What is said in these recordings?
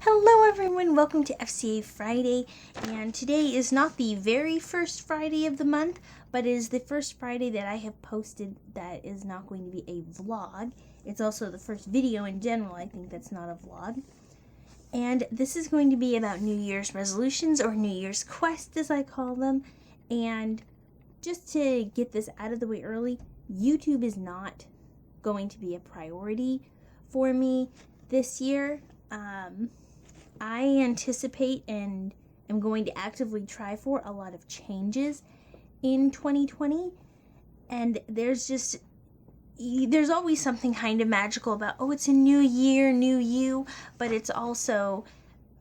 Hello everyone, welcome to FCA Friday, and today is not the very first Friday of the month, but it is the first Friday that I have posted that is not going to be a vlog. It's also the first video in general, I think, that's not a vlog. And this is going to be about New Year's resolutions, or New Year's quest as I call them. And just to get this out of the way early, YouTube is not going to be a priority for me this year. I anticipate and am going to actively try for a lot of changes in 2020, and there's always something kind of magical about, oh, it's a new year, new you, but it's also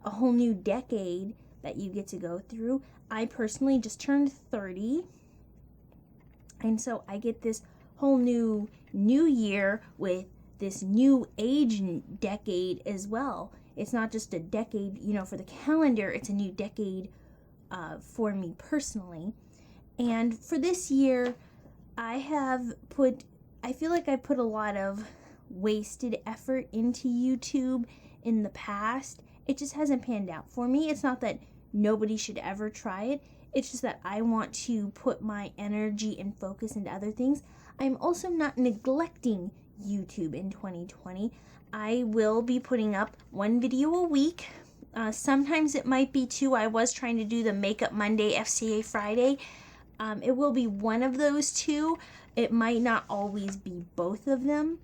a whole new decade that you get to go through. I personally just turned 30, and so I get this whole new year with this new age decade as well. It's not just a decade, for the calendar, it's a new decade for me personally. And for this year, I feel like I put a lot of wasted effort into YouTube in the past. It just hasn't panned out for me. It's not that nobody should ever try it. It's just that I want to put my energy and focus into other things. I'm also not neglecting YouTube in 2020. I will be putting up one video a week. Sometimes it might be two. I was trying to do the Makeup Monday, FCA Friday. It will be one of those two. It might not always be both of them,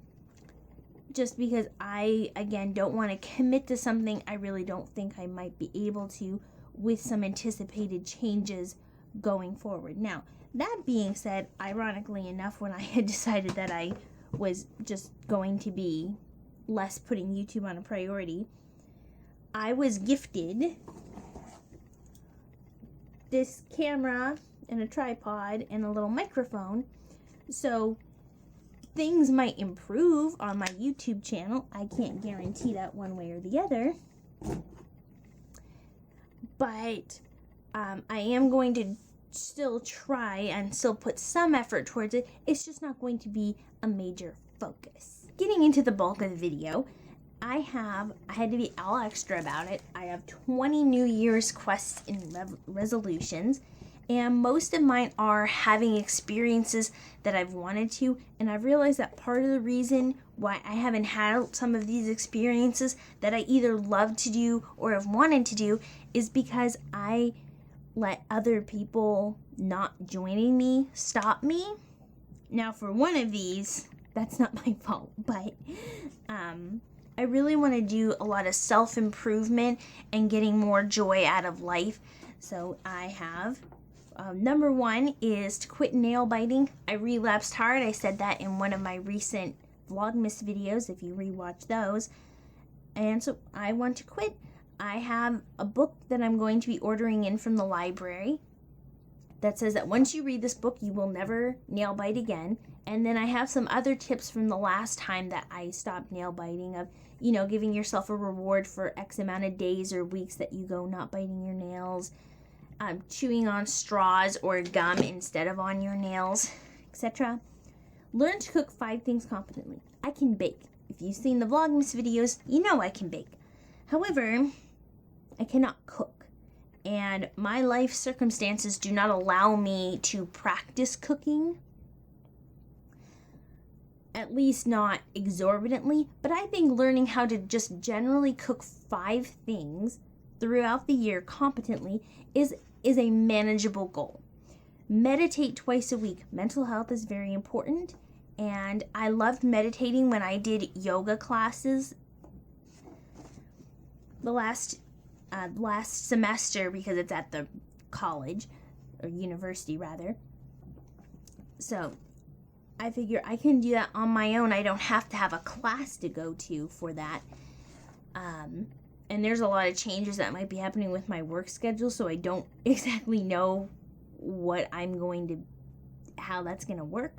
just because I, again, don't want to commit to something I really don't think I might be able to with some anticipated changes going forward. Now, that being said, ironically enough, when I had decided that I was just going to be less putting YouTube on a priority, I was gifted this camera and a tripod and a little microphone. So things might improve on my YouTube channel. I can't guarantee that one way or the other. But I am going to still try and still put some effort towards it. It's just not going to be a major focus. Getting into the bulk of the video, I had to be all extra about it. I have 20 New Year's quests and resolutions, and most of mine are having experiences that I've wanted to, and I've realized that part of the reason why I haven't had some of these experiences that I either love to do or have wanted to do is because I let other people not joining me stop me. Now, for one of these, that's not my fault, but I really want to do a lot of self-improvement and getting more joy out of life. So I have, number one is to quit nail biting. I relapsed hard. I said that in one of my recent Vlogmas videos, if you rewatch those. And so I want to quit. I have a book that I'm going to be ordering in from the library that says that once you read this book, you will never nail bite again. And then I have some other tips from the last time that I stopped nail biting of, giving yourself a reward for X amount of days or weeks that you go not biting your nails, chewing on straws or gum instead of on your nails, etc. Learn to cook 5 things competently. I can bake. If you've seen the Vlogmas videos, you know I can bake. However, I cannot cook, and my life circumstances do not allow me to practice cooking, at least not exorbitantly, but I think learning how to just generally cook 5 things throughout the year competently is a manageable goal. Meditate twice a week. Mental health is very important, and I loved meditating when I did yoga classes the last semester, because it's at the college, or university rather. So I figure I can do that on my own. I don't have to have a class to go to for that. And there's a lot of changes that might be happening with my work schedule, so I don't exactly know how that's going to work.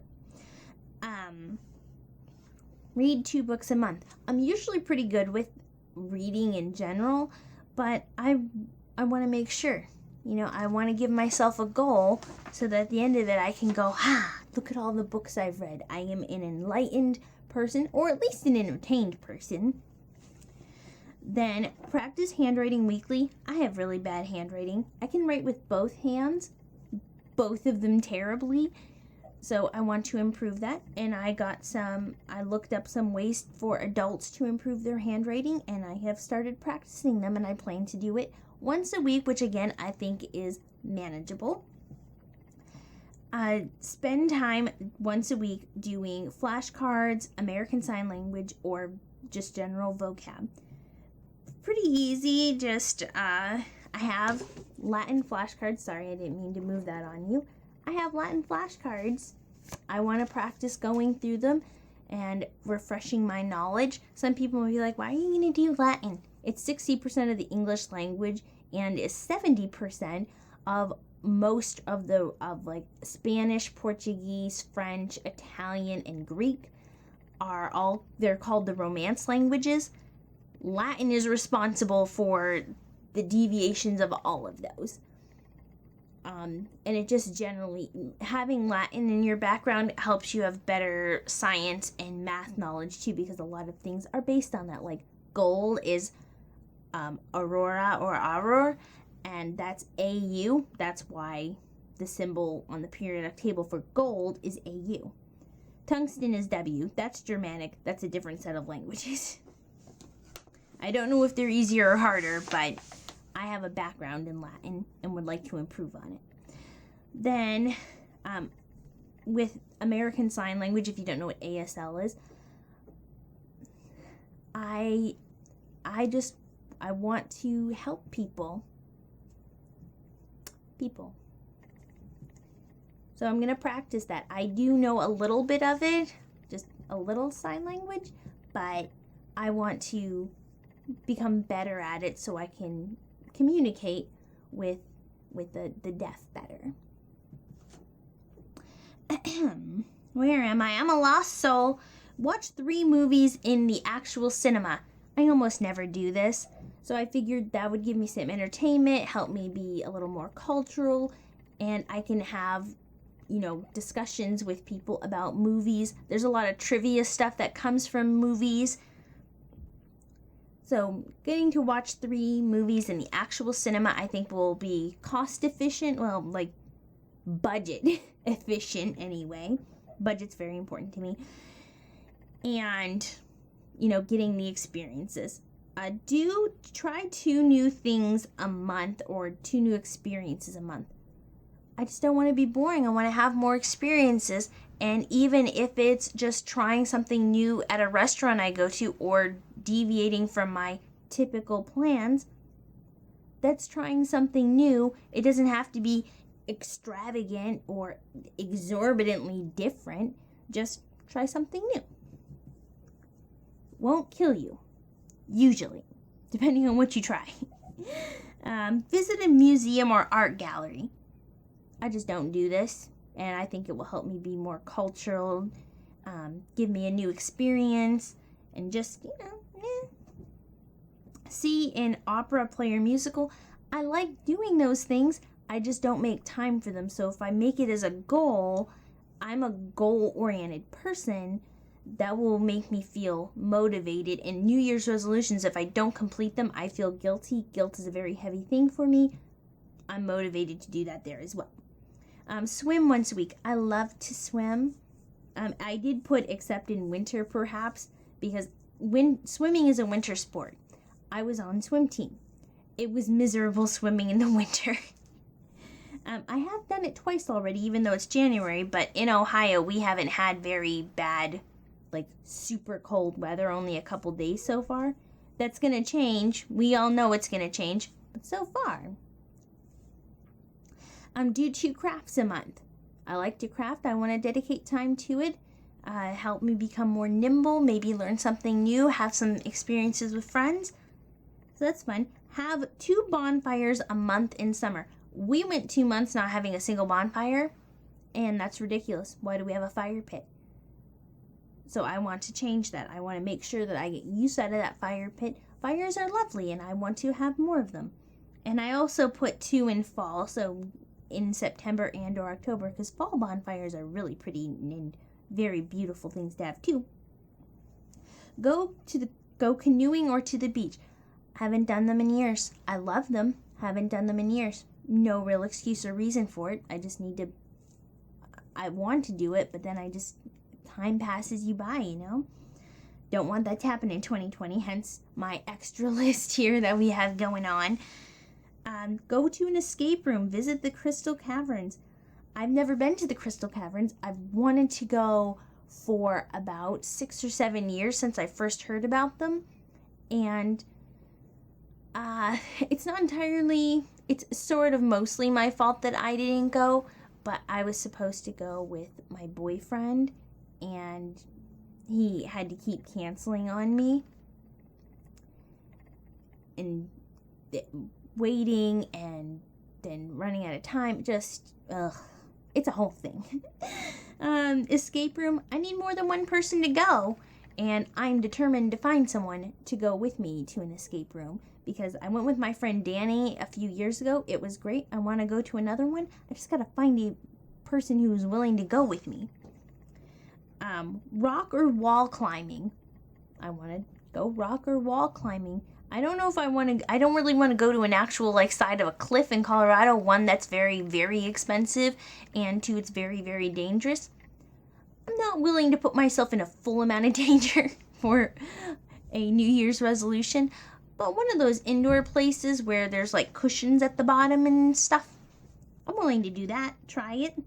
Read 2 books a month. I'm usually pretty good with reading in general, but I want to make sure. I want to give myself a goal so that at the end of it I can go, look at all the books I've read. I am an enlightened person, or at least an entertained person. Then practice handwriting weekly. I have really bad handwriting. I can write with both hands, both of them terribly. So I want to improve that. And I looked up some ways for adults to improve their handwriting, and I have started practicing them, and I plan to do it once a week, which again, I think is manageable. Spend time once a week doing flashcards, American Sign Language, or just general vocab. Pretty easy. I have Latin flashcards. Sorry, I didn't mean to move that on you. I have Latin flashcards. I want to practice going through them and refreshing my knowledge. Some people will be like, why are you going to do Latin? It's 60% of the English language and is 70% of most of like Spanish, Portuguese, French, Italian, and Greek they're called the Romance languages. Latin is responsible for the deviations of all of those. And it just generally, having Latin in your background helps you have better science and math knowledge too, because a lot of things are based on that. Like gold is aurora or auror, and that's AU. That's why the symbol on the periodic table for gold is AU. Tungsten is W. That's Germanic. That's a different set of languages. I don't know if they're easier or harder, but I have a background in Latin and would like to improve on it. Then, with American Sign Language, if you don't know what ASL is, I want to help people. So I'm going to practice that. I do know a little bit of it, just a little sign language, but I want to become better at it so I can communicate with the deaf better. Where am I? I'm a lost soul. Watch 3 movies in the actual cinema. I almost never do this, so I figured that would give me some entertainment, help me be a little more cultural, and I can have, discussions with people about movies. There's a lot of trivia stuff that comes from movies. So getting to watch 3 movies in the actual cinema, I think will be cost efficient. Well, like budget efficient anyway. Budget's very important to me. And, getting the experiences. Do try 2 new things a month or 2 new experiences a month. I just don't want to be boring. I want to have more experiences. And even if it's just trying something new at a restaurant I go to or deviating from my typical plans, that's trying something new. It doesn't have to be extravagant or exorbitantly different. Just try something new. Won't kill you, usually, depending on what you try. Visit a museum or art gallery. I just don't do this, and I think it will help me be more cultural, give me a new experience, and just, See an opera, play, or musical. I like doing those things. I just don't make time for them. So if I make it as a goal, I'm a goal-oriented person. That will make me feel motivated. And New Year's resolutions, if I don't complete them, I feel guilty. Guilt is a very heavy thing for me. I'm motivated to do that there as well. Swim once a week. I love to swim. I did put except in winter perhaps, because swimming is a winter sport. I was on swim team. It was miserable swimming in the winter. I have done it twice already, even though it's January, but in Ohio we haven't had very bad, super cold weather, only a couple days so far. That's going to change. We all know it's going to change, but so far. Do 2 crafts a month. I like to craft. I want to dedicate time to it. Help me become more nimble, maybe learn something new, have some experiences with friends. So that's fun. Have 2 bonfires a month in summer. We went 2 months not having a single bonfire, and that's ridiculous. Why do we have a fire pit? So I want to change that. I want to make sure that I get use out of that fire pit. Fires are lovely, and I want to have more of them. And I also put 2 in fall, so in September and or October, because fall bonfires are really pretty and very beautiful things to have too. Go canoeing or to the beach. Haven't done them in years. I love them. Haven't done them in years. No real excuse or reason for it. I want to do it, but then time passes you by, Don't want that to happen in 2020, hence my extra list here that we have going on. Go to an escape room. Visit the Crystal Caverns. I've never been to the Crystal Caverns. I've wanted to go for about 6 or 7 years since I first heard about them. And it's sort of mostly my fault that I didn't go, but I was supposed to go with my boyfriend, and he had to keep canceling on me and waiting and then running out of time. It's a whole thing. Escape room, I need more than one person to go, and I'm determined to find someone to go with me to an escape room, because I went with my friend Danny a few years ago. It was great. I want to go to another one. I just got to find a person who's willing to go with me. Rock or wall climbing. I want to go rock or wall climbing. I don't know if I don't really want to go to an actual side of a cliff in Colorado. One, that's very, very expensive, and two, it's very, very dangerous. I'm not willing to put myself in a full amount of danger for a New Year's resolution, but one of those indoor places where there's cushions at the bottom and stuff, I'm willing to do that. Try it.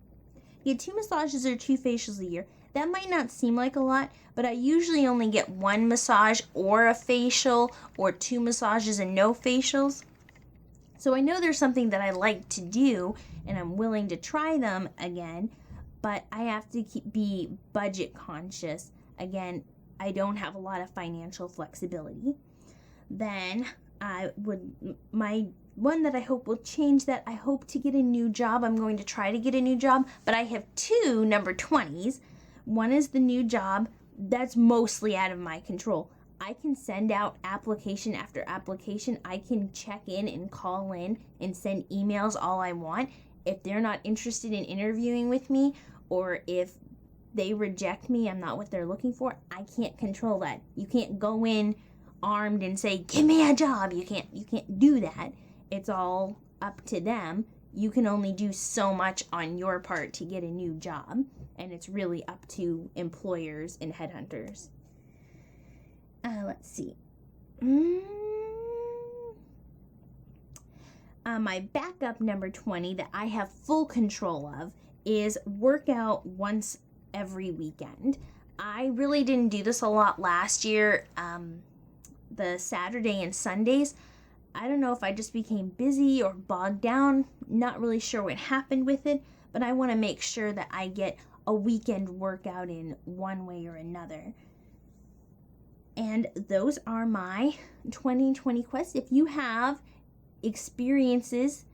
Get 2 massages or 2 facials a year. That might not seem like a lot, but I usually only get 1 massage or a facial, or 2 massages and no facials. So I know there's something that I like to do, and I'm willing to try them again, but I have to be budget conscious. Again, I don't have a lot of financial flexibility. Then my one that I hope will change that, I hope to get a new job. I'm going to try to get a new job, but I have 2 number 20s. One is the new job. That's mostly out of my control. I can send out application after application. I can check in and call in and send emails all I want. If they're not interested in interviewing with me, or if they reject me, I'm not what they're looking for, I can't control that. You can't go in armed and say, give me a job. You can't do that. It's all up to them. You can only do so much on your part to get a new job, and it's really up to employers and headhunters. Let's see. My backup number 20 that I have full control of is workout once every weekend. I really didn't do this a lot last year. The Saturday and Sundays, I don't know if I just became busy or bogged down. Not really sure what happened with it, but I want to make sure that I get a weekend workout in one way or another. And those are my 2020 quests. If you have experiences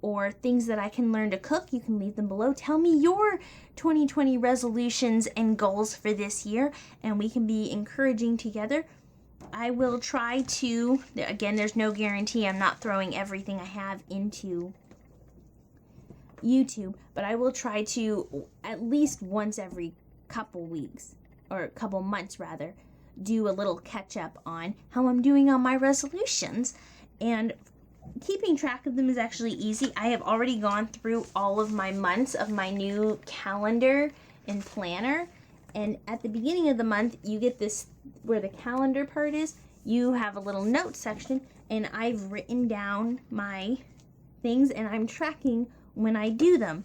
or things that I can learn to cook, you can leave them below. Tell me your 2020 resolutions and goals for this year, and we can be encouraging together. I will try to, again, there's no guarantee. I'm not throwing everything I have into YouTube, but I will try to at least once every couple weeks, or couple months rather, do a little catch up on how I'm doing on my resolutions. And keeping track of them is actually easy. I have already gone through all of my months of my new calendar and planner. And at the beginning of the month, you get this, where the calendar part is, you have a little note section, and I've written down my things, and I'm tracking when I do them.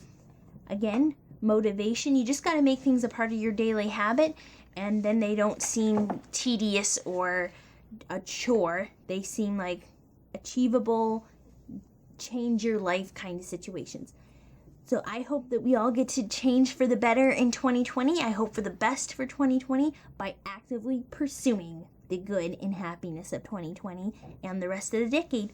Again, motivation, you just got to make things a part of your daily habit, and then they don't seem tedious or a chore. They seem like achievable, change your life kind of situations. So I hope that we all get to change for the better in 2020. I hope for the best for 2020 by actively pursuing the good and happiness of 2020 and the rest of the decade.